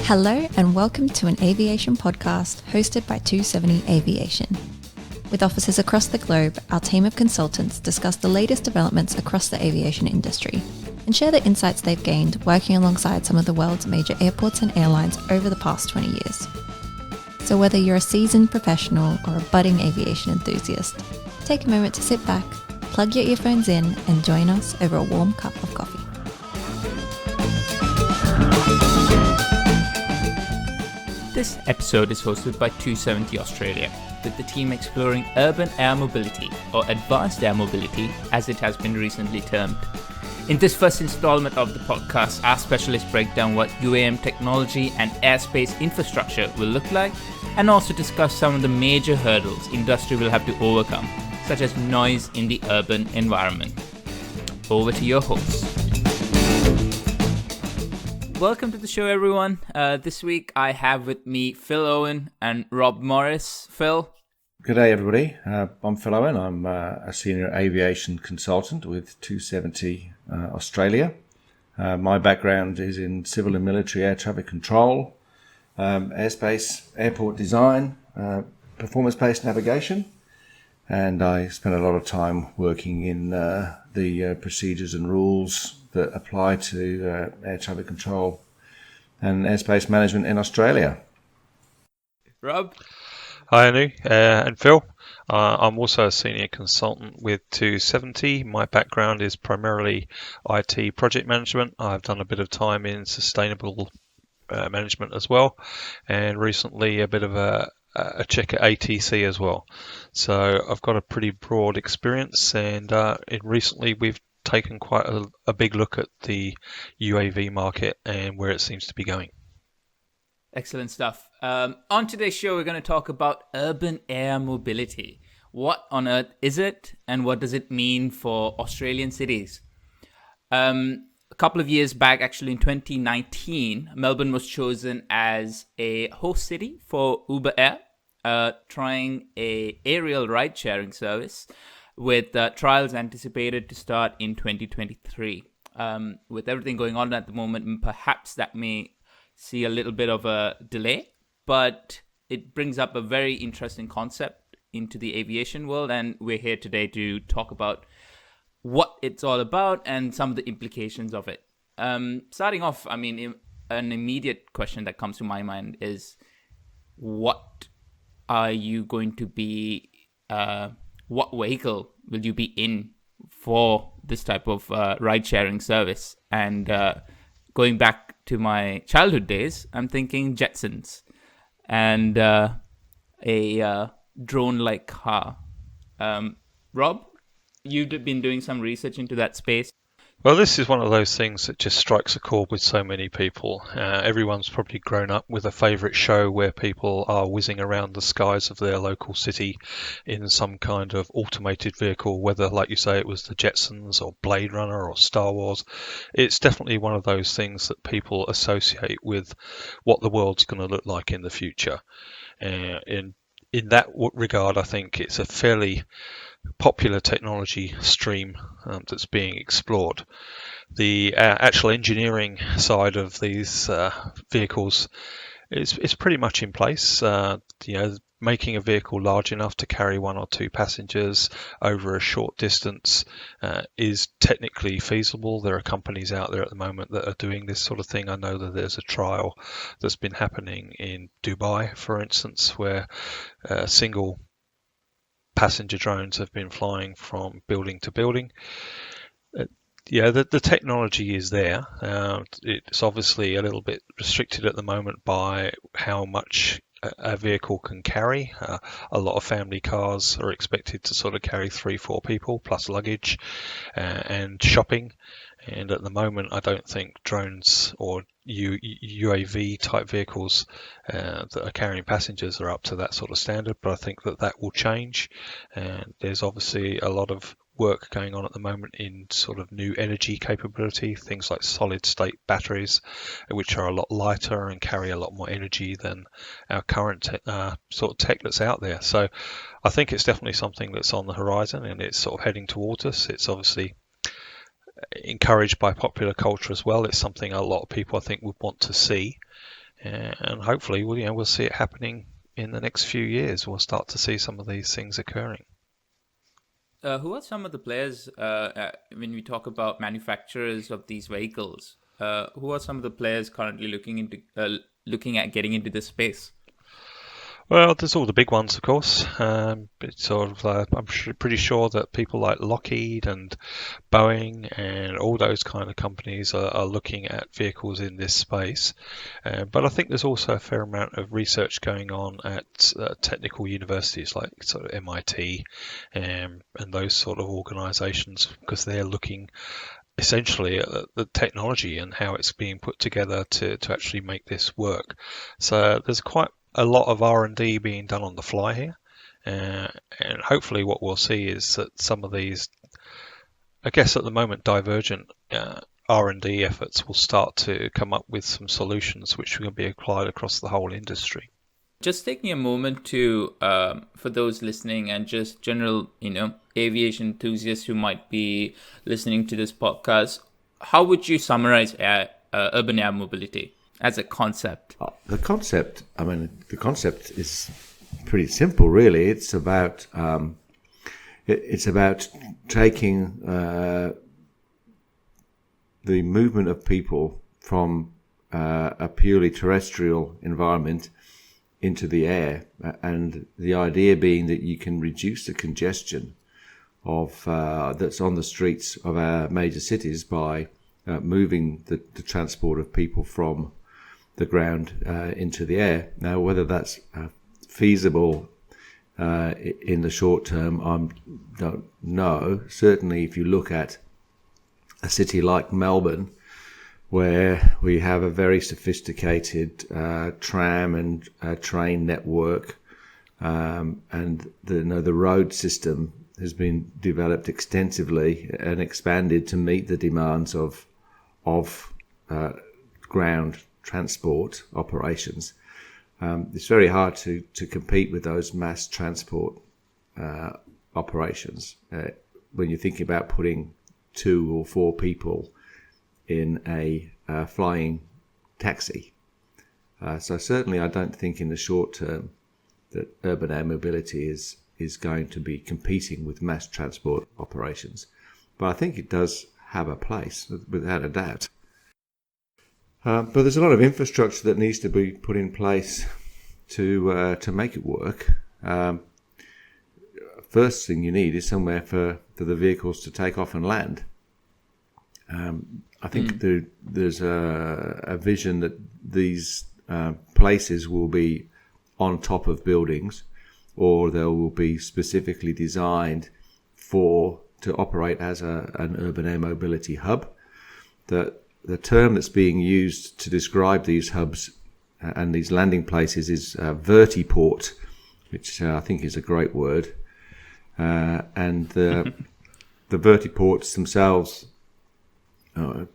Hello and welcome to an aviation podcast hosted by 270 Aviation. With offices across the globe, our team of consultants discuss the latest developments across the aviation industry and share the insights they've gained working alongside some of the world's major airports and airlines over the past 20 years. So whether you're a seasoned professional or a budding aviation enthusiast, take a moment to sit back, plug your earphones in and join us over a warm cup of coffee. This episode is hosted by 270 Australia, with the team exploring urban air mobility, or advanced air mobility as it has been recently termed. In this first installment of the podcast, our specialists break down what UAM technology and airspace infrastructure will look like, and also discuss some of the major hurdles industry will have to overcome, such as noise in the urban environment. Over to your hosts. Welcome to the show, everyone. This week I have with me Phil Owen and Rob Morris. Phil. Good day, everybody. I'm Phil Owen. I'm a senior aviation consultant with 270 Australia. My background is in civil and military air traffic control, airspace, airport design, performance-based navigation, and I spent a lot of time working in the procedures and rules that apply to air traffic control and airspace management in Australia. Rob? Hi, Anu and Phil. I'm also a senior consultant with 270. My background is primarily IT project management. I've done a bit of time in sustainable management as well, and recently a bit of a check at ATC as well. So I've got a pretty broad experience, and recently we've taken quite a big look at the UAV market and where it seems to be going. Excellent stuff. On today's show, we're going to talk about urban air mobility. What on earth is it, and what does it mean for Australian cities? A couple of years back, actually in 2019, Melbourne was chosen as a host city for Uber Air, trying a aerial ride-sharing service with trials anticipated to start in 2023. With everything going on at the moment, perhaps that may see a little bit of a delay, but it brings up a very interesting concept into the aviation world, and we're here today to talk about what it's all about and some of the implications of it. Starting off, I mean, an immediate question that comes to my mind is, what are you going to be, what vehicle will you be in for this type of ride-sharing service? And going back to my childhood days, I'm thinking Jetsons and a drone-like car. Rob, you've been doing some research into that space. Well, this is one of those things that just strikes a chord with so many people. Everyone's probably grown up with a favourite show where people are whizzing around the skies of their local city in some kind of automated vehicle, whether, like you say, it was the Jetsons or Blade Runner or Star Wars. It's definitely one of those things that people associate with what the world's going to look like in the future. In that regard, I think it's a fairly popular technology stream that's being explored. The actual engineering side of these vehicles is pretty much in place. Making a vehicle large enough to carry one or two passengers over a short distance is technically feasible. There are companies out there at the moment that are doing this sort of thing. I know that there's a trial that's been happening in Dubai, for instance, where single passenger drones have been flying from building to building. The technology is there. It's obviously a little bit restricted at the moment by how much a vehicle can carry. A lot of family cars are expected to sort of carry 3-4 people plus luggage and shopping. And at the moment, I don't think drones or UAV type vehicles that are carrying passengers are up to that sort of standard, but I think that will change. And there's obviously a lot of work going on at the moment in sort of new energy capability, things like solid state batteries, which are a lot lighter and carry a lot more energy than our current sort of tech that's out there. So I think it's definitely something that's on the horizon, and it's sort of heading towards us. It's obviously encouraged by popular culture as well. It's something a lot of people I think would want to see. and hopefully we'll see it happening in the next few years. We'll start to see some of these things occurring. Who are some of the players when we talk about manufacturers of these vehicles? Who are some of the players currently looking at getting into this space? Well, there's all the big ones, of course. It's sort of, I'm pretty sure that people like Lockheed and Boeing and all those kind of companies are looking at vehicles in this space. But I think there's also a fair amount of research going on at technical universities like sort of MIT and those sort of organisations, because they're looking essentially at the technology and how it's being put together to actually make this work. So there's quite a lot of R&D being done on the fly here, and hopefully what we'll see is that some of these, I guess at the moment, divergent R&D efforts will start to come up with some solutions which will be applied across the whole industry. Just taking a moment to, for those listening and just general, aviation enthusiasts who might be listening to this podcast, how would you summarize urban air mobility as a concept? The concept is pretty simple, really. It's about taking the movement of people from a purely terrestrial environment into the air, and the idea being that you can reduce the congestion of that's on the streets of our major cities by moving the transport of people from the ground into the air. Now, whether that's feasible in the short term, I don't know. Certainly, if you look at a city like Melbourne, where we have a very sophisticated tram and train network, and the road system has been developed extensively and expanded to meet the demands of ground transport operations. It's very hard to compete with those mass transport operations when you're thinking about putting 2 or 4 people in a flying taxi. So certainly I don't think in the short term that urban air mobility is going to be competing with mass transport operations. But I think it does have a place, without a doubt. But there's a lot of infrastructure that needs to be put in place to make it work. First thing you need is somewhere for the vehicles to take off and land. I think there's a vision that these places will be on top of buildings, or they will be specifically designed to operate as an urban air mobility hub. The term that's being used to describe these hubs and these landing places is vertiport, which I think is a great word. And the vertiports themselves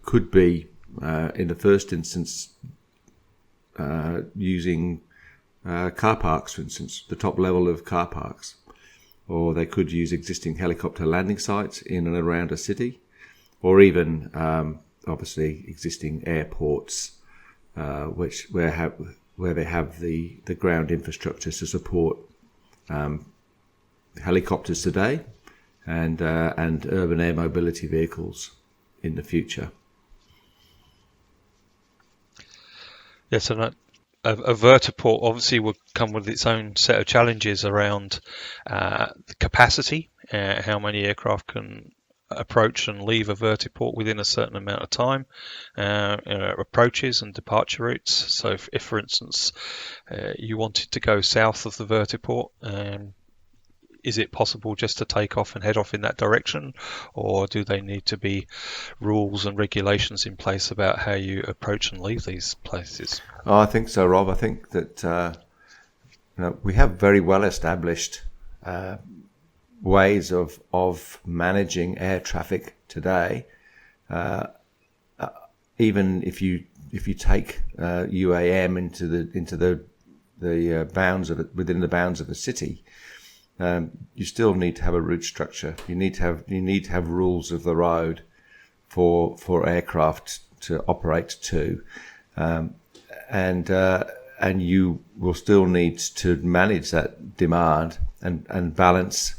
could be, in the first instance, using car parks, for instance, the top level of car parks. Or they could use existing helicopter landing sites in and around a city, or even obviously existing airports, where they have the ground infrastructure to support helicopters today and urban air mobility vehicles in the future. Yes, and a vertiport obviously would come with its own set of challenges around the capacity, how many aircraft can approach and leave a vertiport within a certain amount of time, approaches and departure routes. So if for instance, you wanted to go south of the vertiport, is it possible just to take off and head off in that direction, or do they need to be rules and regulations in place about how you approach and leave these places? Oh, I think so, Rob. I think that we have very well established ways of managing air traffic today. Even if you take UAM into the bounds of it, within the bounds of a city, you still need to have a route structure. You need to have rules of the road for aircraft to operate to, and you will still need to manage that demand and balance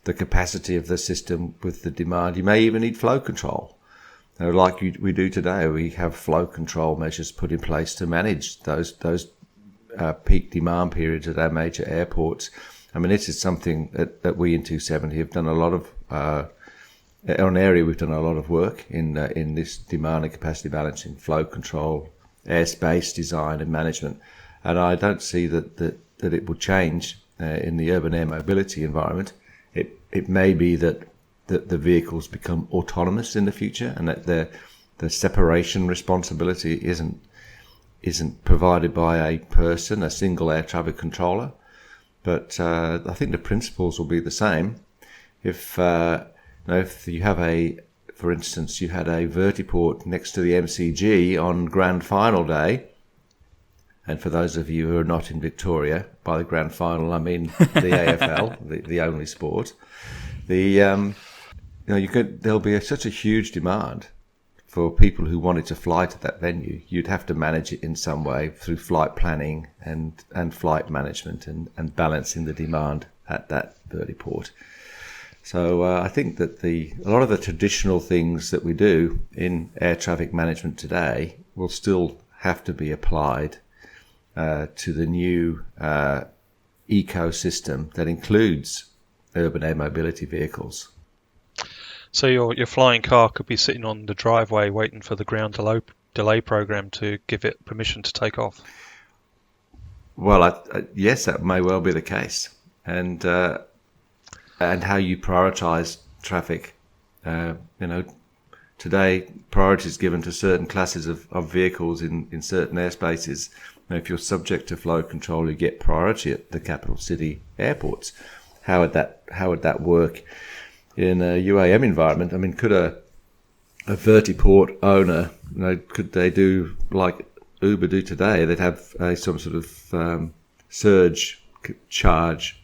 the capacity of the system with the demand. You may even need flow control. Like we do today, we have flow control measures put in place to manage those peak demand periods at our major airports. I mean, this is something that we in 270 have done a lot of, on area we've done a lot of work in this demand and capacity balancing, flow control, airspace design and management. And I don't see that it will change in the urban air mobility environment. It may be that the vehicles become autonomous in the future, and that the separation responsibility isn't provided by a person, a single air traffic controller. But I think the principles will be the same. If you have for instance, you had a vertiport next to the MCG on Grand Final day, and for those of you who are not in Victoria, by the Grand Final I mean the AFL, the only sport. There'll be such a huge demand for people who wanted to fly to that venue. You'd have to manage it in some way through flight planning and flight management and balancing the demand at that vertiport. So I think that a lot of the traditional things that we do in air traffic management today will still have to be applied to the new ecosystem that includes urban air mobility vehicles. So your flying car could be sitting on the driveway waiting for the ground delay program to give it permission to take off. Well, yes, that may well be the case, and how you prioritise traffic. Today priority is given to certain classes of vehicles in certain airspaces. If you're subject to flow control, you get priority at the capital city airports. How would that work in a UAM environment? I mean, could a vertiport owner, could they do like Uber do today? They'd have some sort of surge charge,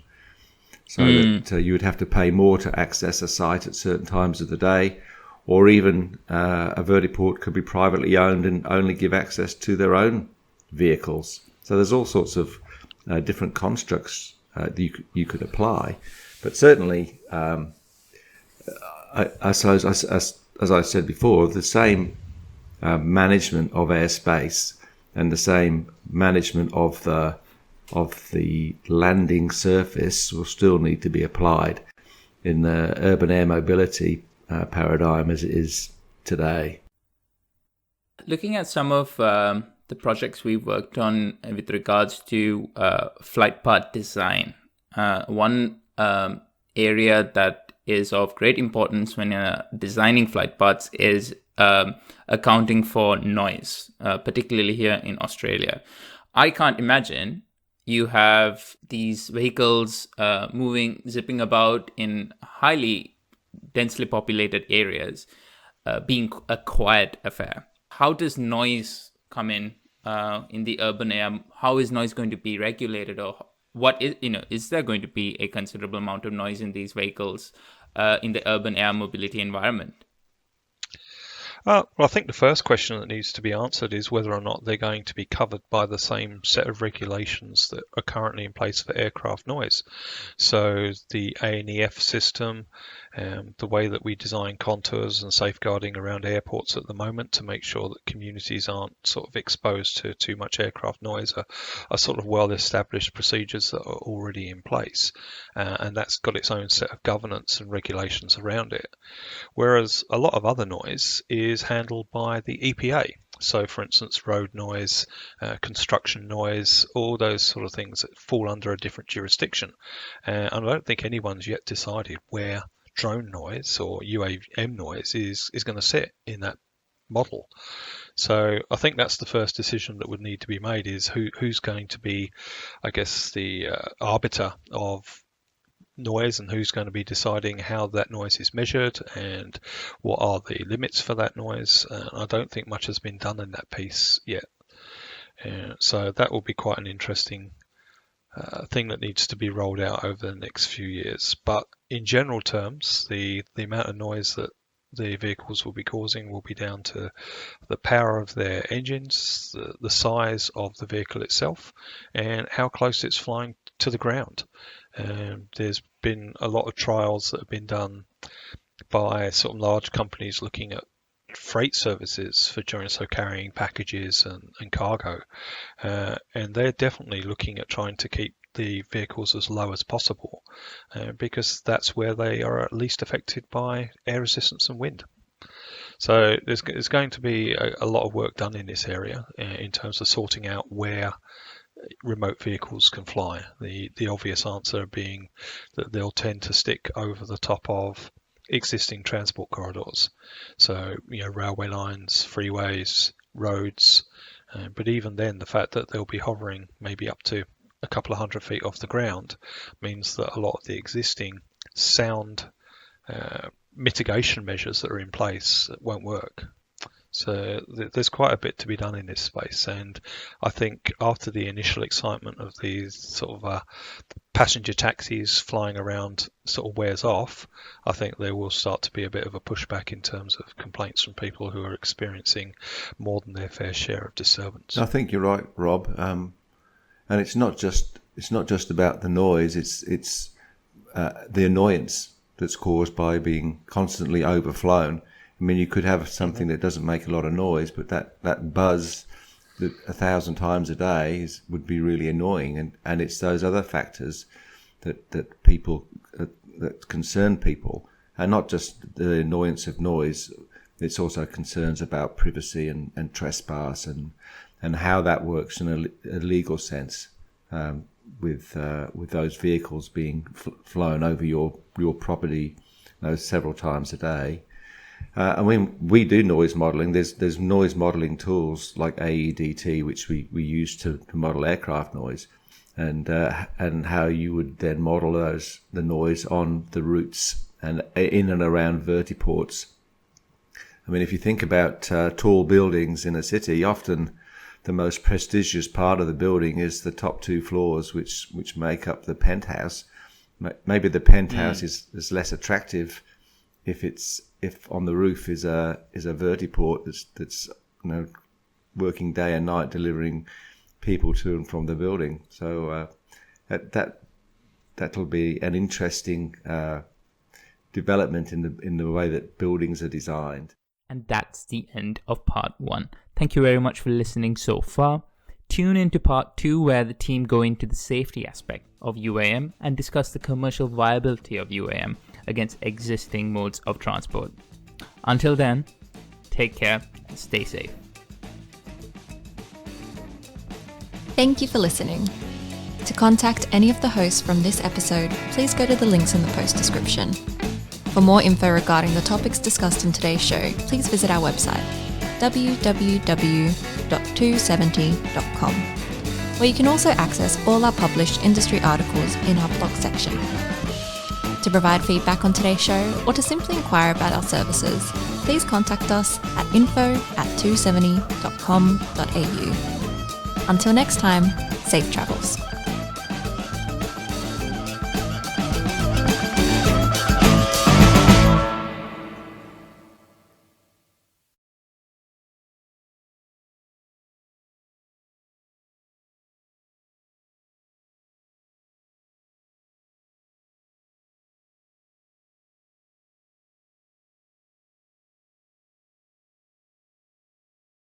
so that you would have to pay more to access a site at certain times of the day, or even a vertiport could be privately owned and only give access to their own vehicles. So there's all sorts of different constructs that you could apply, but certainly. As I said before, the same management of airspace and the same management of the landing surface will still need to be applied in the urban air mobility paradigm as it is today. Looking at some of the projects we've worked on with regards to flight path design, one area that is of great importance when designing flight paths is accounting for noise, particularly here in Australia. I can't imagine you have these vehicles zipping about in highly densely populated areas, being a quiet affair. How does noise come in the urban air? How is noise going to be regulated, or what is there going to be a considerable amount of noise in these vehicles in the urban air mobility environment? Well, I think the first question that needs to be answered is whether or not they're going to be covered by the same set of regulations that are currently in place for aircraft noise. So the ANEF system, the way that we design contours and safeguarding around airports at the moment to make sure that communities aren't sort of exposed to too much aircraft noise are sort of well-established procedures that are already in place. And that's got its own set of governance and regulations around it. Whereas a lot of other noise is handled by the EPA. So, for instance, road noise, construction noise, all those sort of things that fall under a different jurisdiction. And I don't think anyone's yet decided where drone noise or UAM noise is going to sit in that model. So I think that's the first decision that would need to be made, is who's going to be, I guess, the arbiter of noise, and who's going to be deciding how that noise is measured and what are the limits for that noise. I don't think much has been done in that piece yet. So that will be quite an interesting thing that needs to be rolled out over the next few years. But in general terms, the amount of noise that the vehicles will be causing will be down to the power of their engines, the size of the vehicle itself, and how close it's flying to the ground. There's been a lot of trials that have been done by sort of large companies looking at freight services for carrying packages and cargo, and they're definitely looking at trying to keep the vehicles as low as possible, because that's where they are at least affected by air resistance and wind. So there's going to be a lot of work done in this area in terms of sorting out where remote vehicles can fly. The obvious answer being that they'll tend to stick over the top of existing transport corridors. So, railway lines, freeways, roads, but even then, the fact that they'll be hovering maybe up to a couple of 100 feet off the ground means that a lot of the existing sound mitigation measures that are in place won't work. So there's quite a bit to be done in this space, and I think after the initial excitement of these sort of passenger taxis flying around sort of wears off, I think there will start to be a bit of a pushback in terms of complaints from people who are experiencing more than their fair share of disturbance. I think you're right, Rob, and it's not just about the noise; it's the annoyance that's caused by being constantly overflown. I mean, you could have something that doesn't make a lot of noise, but that buzz that 1,000 times a day would be really annoying. And it's those other factors that people that concern people, and not just the annoyance of noise. It's also concerns about privacy and trespass and how that works in a legal sense, with those vehicles being flown over your property, several times a day. I mean, we do noise modelling. There's noise modelling tools like AEDT, which we use to model aircraft noise, and how you would then model the noise on the routes and in and around vertiports. I mean, if you think about tall buildings in a city, often the most prestigious part of the building is the top 2 floors, which make up the penthouse. Maybe the penthouse is less attractive if on the roof is a vertiport that's working day and night delivering people to and from the building. So that'll be an interesting development in the way that buildings are designed. And that's the end of part 1. Thank you very much for listening so far. Tune into part 2, where the team go into the safety aspect of UAM and discuss the commercial viability of UAM against existing modes of transport. Until then, take care and stay safe. Thank you for listening. To contact any of the hosts from this episode, please go to the links in the post description. For more info regarding the topics discussed in today's show, please visit our website, www.to70.com, where you can also access all our published industry articles in our blog section. To provide feedback on today's show, or to simply inquire about our services, please contact us at info@to70.com.au. Until next time, safe travels.